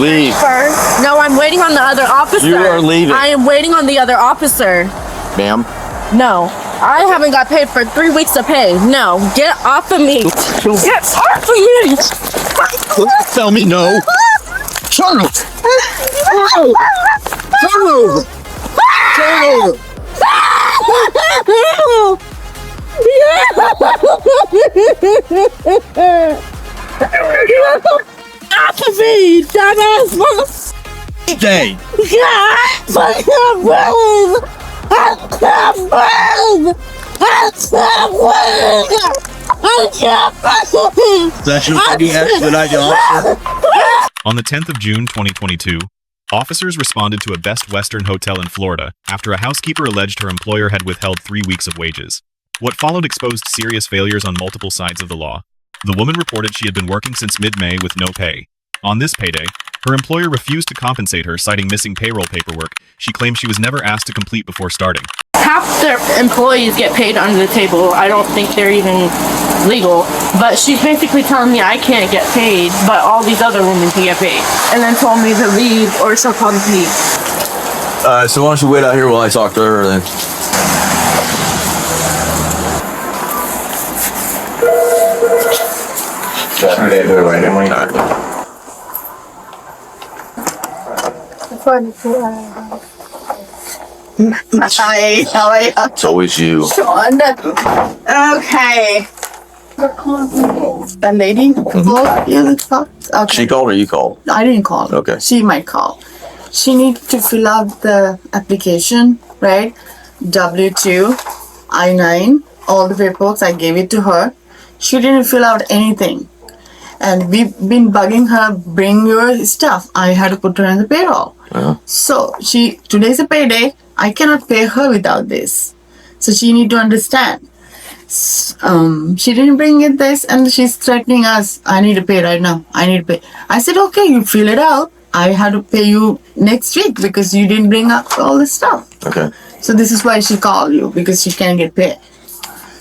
Leave. No, I'm waiting on the other officer. You are leaving. I am waiting on the other officer. Ma'am? No. I haven't got paid for 3 weeks of pay. No. Get off of me. Get off of me. Tell me no. Turn over. Turn over. Turn over. Off of me, dumbass. Stay. I can't breathe. I can't breathe. I can't breathe. I can't breathe. Session for the expedite officer. On the 10th of June 2022, officers responded to a Best Western hotel in Florida after a housekeeper alleged her employer had withheld 3 weeks of wages. What followed exposed serious failures on multiple sides of the law. The woman reported she had been working since mid-May with no pay. On this payday, her employer refused to compensate her, citing missing payroll paperwork she claimed she was never asked to complete before starting. Half their employees get paid under the table. I don't think they're even legal. But she's basically telling me I can't get paid, but all these other women can get paid. And then told me to leave or she'll call the police. So why don't you wait out here while I talk to her then? Hi, how are you? It's always you. Sean. Okay. The lady called you? Okay. She called or you called? I didn't call. Okay. She might call. She needs to fill out the application, right? W-2, I-9, all the paperwork. I gave it to her. She didn't fill out anything. And we've been bugging her, bring your stuff. I had to put her on the payroll. So today's a payday. I cannot pay her without this. So she need to understand. She didn't bring it this and she's threatening us. I need to pay right now. I need to pay. I said, okay, you fill it out. I had to pay you next week because you didn't bring up all this stuff. Okay. So this is why she called you, because she can't get paid.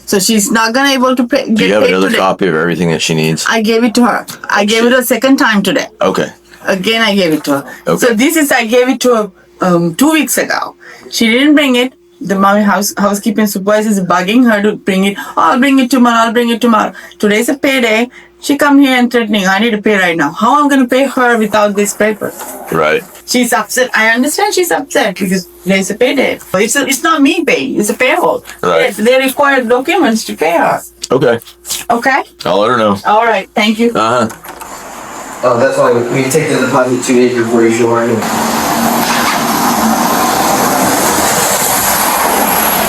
So she's not gonna able to pay. Do you have another copy of everything that she needs? I gave it to her. I gave it a second time today. Okay. Again, I gave it to her. Okay. So this is, I gave it to her 2 weeks ago. She didn't bring it. The mommy housekeeping supervisor is bugging her to bring it. Oh, I'll bring it tomorrow. I'll bring it tomorrow. Today's a payday. She come here and threatening, I need to pay right now. How am I going to pay her without this paper? Right. She's upset. I understand she's upset because there's a payday. But it's not me paying. It's a payroll. Right. They require documents to pay her. Okay. Okay? I'll let her know. All right. Thank you. Uh-huh. Oh, that's why we take the deposit 2 days before you show anyway.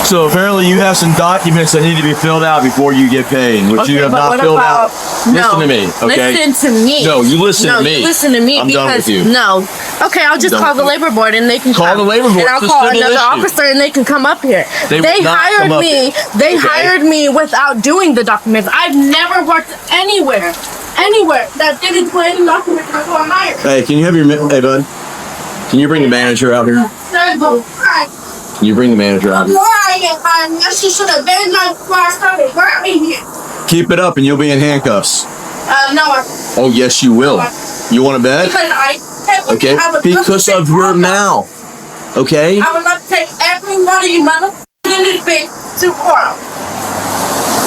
So apparently you have some documents that need to be filled out before you get paid, which you have not filled out. Listen to me, okay? Listen to me. No, you listen to me. You listen to me. I'm because, done with you. No. Okay, I'll just call the labor board and they can Call come. the labor board. And I'll It's a call civil another issue. officer and they can come up here. They will not hired come up me. here. They Okay. hired me without doing the documents. I've never worked anywhere that didn't put any documents before I'm hired. Hey, can you have your, hey bud, can you bring the manager out here? Can you bring the manager out here? She should have been before I started working here. Keep it up and you'll be in handcuffs. No. Oh, yes you will. You want to bet? Okay, because of your mouth. Okay? I would like to take every one of you motherfucking bitch to court.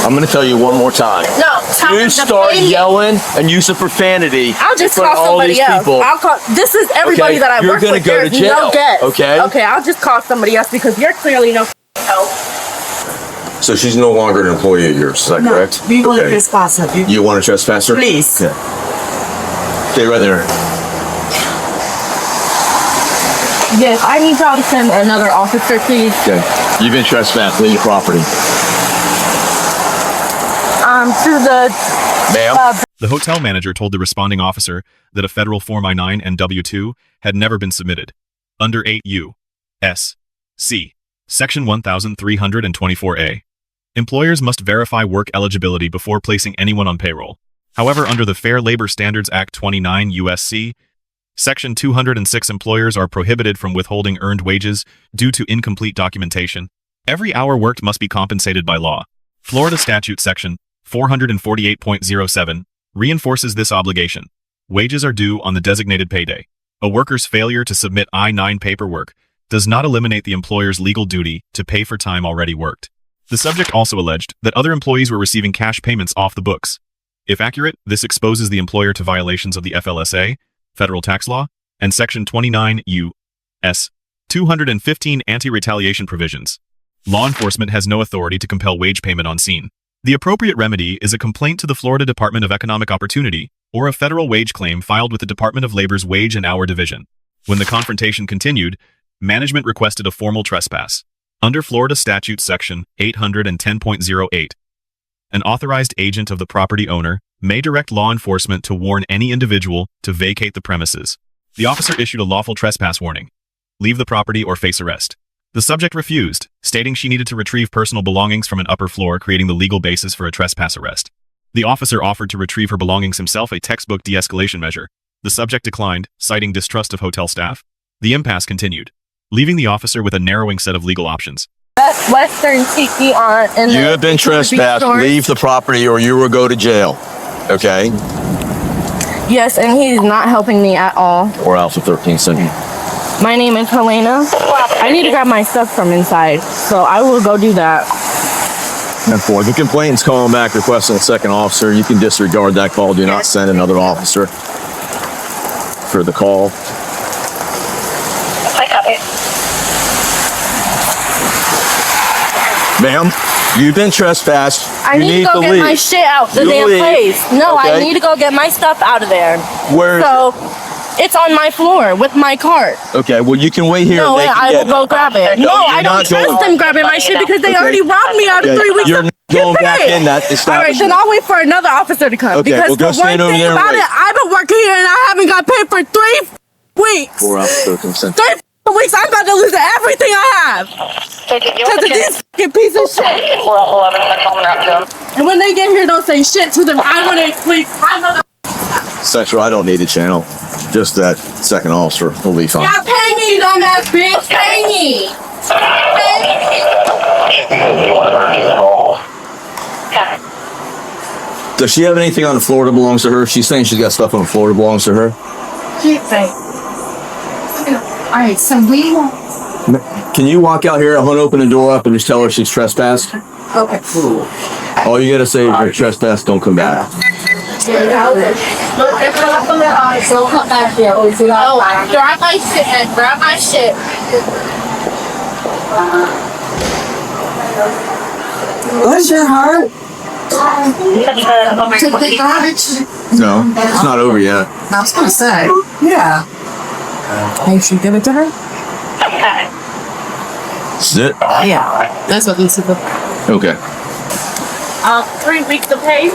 I'm going to tell you one more time. No, You start yelling and use of profanity. I'll just in front call of all somebody these else. people. I'll call. This is everybody Okay, that I you're work gonna with. go to There's jail, no guess. okay? Okay, I'll just call somebody else because you're clearly no help. So she's no longer an employee of yours, is that correct? We want to trespass her. You want to trespass her? Please. Okay. Stay right there. Yes, I need y'all to send another officer, please. Okay. You've been trespassed. Leave your property. To the. Ma'am? The hotel manager told the responding officer that a federal Form I-9 and W-2 had never been submitted. Under 8 U.S.C. Section 1324A. Employers must verify work eligibility before placing anyone on payroll. However, under the Fair Labor Standards Act 29 U.S.C. Section 206, employers are prohibited from withholding earned wages due to incomplete documentation. Every hour worked must be compensated by law. Florida Statute Section 448.07 reinforces this obligation. Wages are due on the designated payday. A worker's failure to submit I-9 paperwork does not eliminate the employer's legal duty to pay for time already worked. The subject also alleged that other employees were receiving cash payments off the books. If accurate, this exposes the employer to violations of the FLSA, federal tax law, and Section 29 U.S. 215 anti-retaliation provisions. Law enforcement has no authority to compel wage payment on scene. The appropriate remedy is a complaint to the Florida Department of Economic Opportunity or a federal wage claim filed with the Department of Labor's Wage and Hour Division. When the confrontation continued, management requested a formal trespass. Under Florida Statute Section 810.08, an authorized agent of the property owner may direct law enforcement to warn any individual to vacate the premises. The officer issued a lawful trespass warning. Leave the property or face arrest. The subject refused, stating she needed to retrieve personal belongings from an upper floor, creating the legal basis for a trespass arrest. The officer offered to retrieve her belongings himself, a textbook de-escalation measure. The subject declined, citing distrust of hotel staff. The impasse continued, leaving the officer with a narrowing set of legal options. That's Western Tiki on. You have been trespassed. Leave the property or you will go to jail. Okay? Yes, and he's not helping me at all. Or Alpha 13 Center. My name is Helena. I need to grab my stuff from inside, so I will go do that. And for the complainant's calling back requesting a second officer, you can disregard that call. Do not send another officer for the call. I got it. Ma'am, you've been trespassed. I need to go get my shit out the damn place. No, I need to go get my stuff out of there. Where? So, it's on my floor with my cart. Okay, well, you can wait here. No, I will go grab it. No, I don't trust them grabbing my shit because they already robbed me out of 3 weeks. You're not going back in that establishment. All right, then I'll wait for another officer to come. Okay, because well, go the one stand over thing there and about wait. it, I've been working here and I haven't got paid for 3 weeks. 4 Alpha 13 Center. 3 weeks, I'm about to lose everything I have. Because of this fucking piece of shit. And when they get here, don't say shit to them. I want to sleep. Central, I don't need a channel. Just that second officer will be fine. Yeah, pay me, dumbass bitch. Pay me. Does she have anything on the floor that belongs to her? She's saying she's got stuff on the floor that belongs to her. All right, so we will. Can you walk out here? I'm gonna open the door up and just tell her she's trespassed. Okay. All you gotta say is you're trespassed. Don't come back. Don't come back here. Oh, grab my shit and grab my shit. Bless your heart. Take the garbage. No, it's not over yet. I was gonna say. Yeah. I should give it to her. This is it? Yeah. That's what this is. Okay. 3 weeks of pay.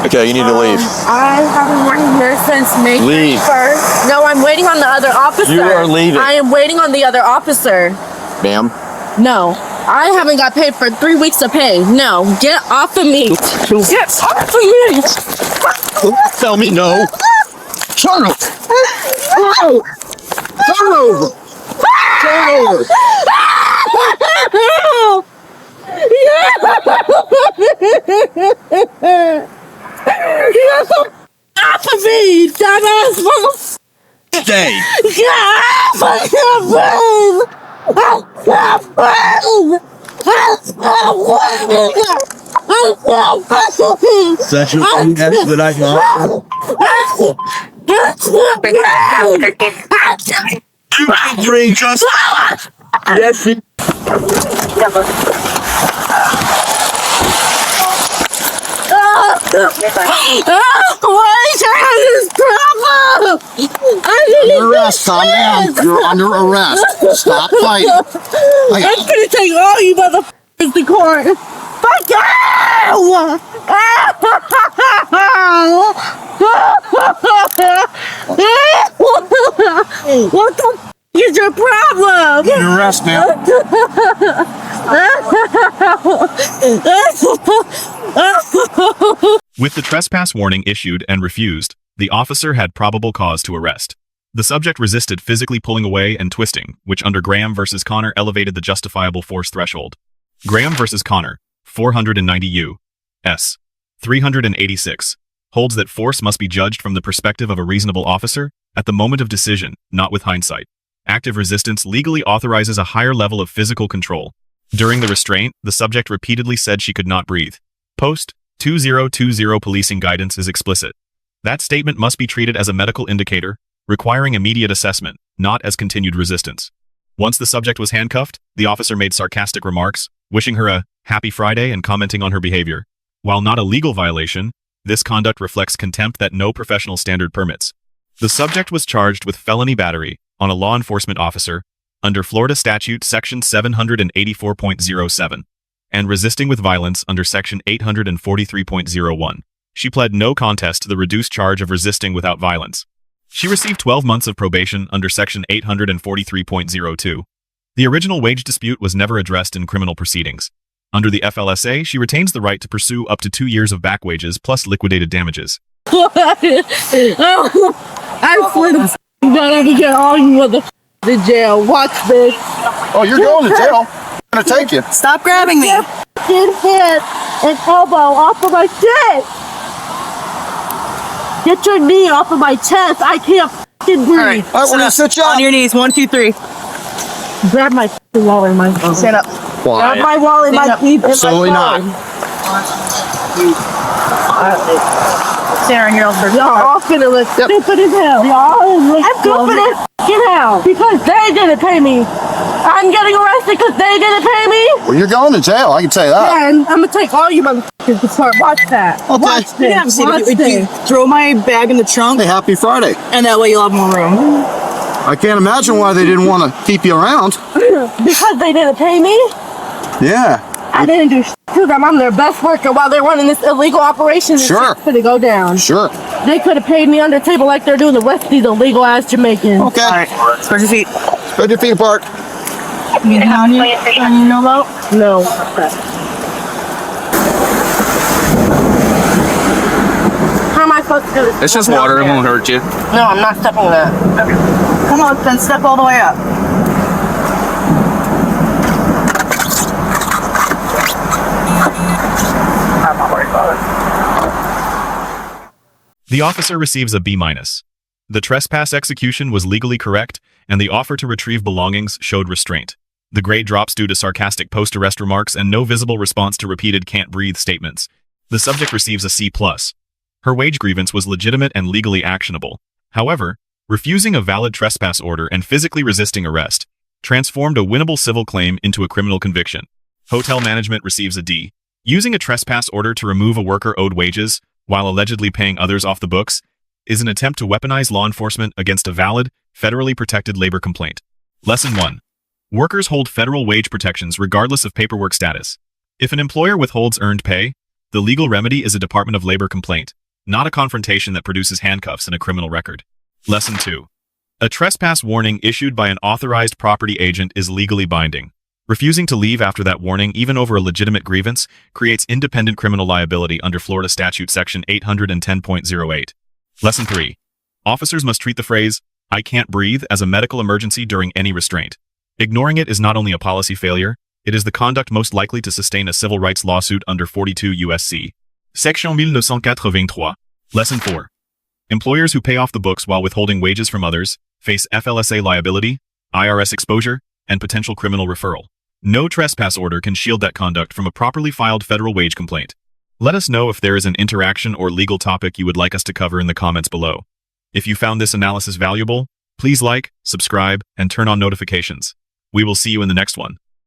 Okay, you need to leave. I haven't worked here since May 1st. No, I'm waiting on the other officer. You are leaving. I am waiting on the other officer. Ma'am? No. I haven't got paid for 3 weeks of pay. No. Get off of me. Get off of me. Tell me no. Turn over. Turn over. Turn over. Get off of me, dumbass. Stay. Get off of me. Sexual expedite you drink just yes. Why is this problem? Under arrest, calm down. You're under arrest. Stop fighting. I'm gonna take all you motherfuckers to court. Fuck you! What the f is your problem? Under arrest, man. With the trespass warning issued and refused, the officer had probable cause to arrest. The subject resisted, physically pulling away and twisting, which under Graham versus Connor elevated the justifiable force threshold. Graham versus Connor, 490 U.S. 386 holds that force must be judged from the perspective of a reasonable officer at the moment of decision, not with hindsight. Active resistance legally authorizes a higher level of physical control. During the restraint, the subject repeatedly said she could not breathe. Post 2020 policing guidance is explicit. That statement must be treated as a medical indicator, requiring immediate assessment, not as continued resistance. Once the subject was handcuffed, the officer made sarcastic remarks, wishing her a happy Friday and commenting on her behavior. While not a legal violation, this conduct reflects contempt that no professional standard permits. The subject was charged with felony battery on a law enforcement officer under Florida Statute Section 784.07 and resisting with violence under Section 843.01. She pled no contest to the reduced charge of resisting without violence. She received 12 months of probation under Section 843.02. The original wage dispute was never addressed in criminal proceedings. Under the FLSA, she retains the right to pursue up to 2 years of back wages plus liquidated damages. I swear to God, I can get all you to jail. Watch this. Oh, you're going to jail. I'm gonna take you. Stop grabbing me. Get head and elbow off of my chest. Get your knee off of my chest. I can't breathe. All right, we're gonna sit you up. On your knees. 1, 2, 3. Grab my wallet, my Stand up. Grab my wallet, my teeth, and Absolutely my not. phone. Stand right here. I'll start. Y'all all finna look stupid as hell. Y'all look stupid as fucking hell. Because they didn't pay me. I'm getting arrested because they didn't pay me. Well, you're going to jail. I can tell you that. And I'm gonna take all you motherfuckers to court. Watch that. Okay. Watch this. Watch this. Throw my bag in the trunk, Hey, happy Friday. and that way you'll have more room. I can't imagine why they didn't want to keep you around. Because they didn't pay me. Yeah. I didn't do shit to them. I'm their best worker while they're running this illegal operation. Sure. It's gonna go down. Sure. They could have paid me under the table like they're doing the rest of these illegal ass Jamaicans. Okay. All right. Spread your feet. Spread your feet apart. You know about? No. How am I supposed to do this? It's just water, it won't hurt you. No, I'm not stepping in that. Okay. Come on, then step all the way up. I'm not worried about it. The officer receives a B-. The trespass execution was legally correct, and the offer to retrieve belongings showed restraint. The grade drops due to sarcastic post-arrest remarks and no visible response to repeated can't breathe statements. The subject receives a C+. Her wage grievance was legitimate and legally actionable. However, refusing a valid trespass order and physically resisting arrest transformed a winnable civil claim into a criminal conviction. Hotel management receives a D. Using a trespass order to remove a worker owed wages while allegedly paying others off the books is an attempt to weaponize law enforcement against a valid, federally protected labor complaint. Lesson 1. Workers hold federal wage protections regardless of paperwork status. If an employer withholds earned pay, the legal remedy is a Department of Labor complaint, not a confrontation that produces handcuffs and a criminal record. Lesson 2. A trespass warning issued by an authorized property agent is legally binding. Refusing to leave after that warning, even over a legitimate grievance, creates independent criminal liability under Florida Statute Section 810.08. Lesson 3. Officers must treat the phrase, "I can't breathe," as a medical emergency during any restraint. Ignoring it is not only a policy failure, it is the conduct most likely to sustain a civil rights lawsuit under 42 U.S.C. Section 1983. Lesson 4. Employers who pay off the books while withholding wages from others face FLSA liability, IRS exposure, and potential criminal referral. No trespass order can shield that conduct from a properly filed federal wage complaint. Let us know if there is an interaction or legal topic you would like us to cover in the comments below. If you found this analysis valuable, please like, subscribe, and turn on notifications. We will see you in the next one.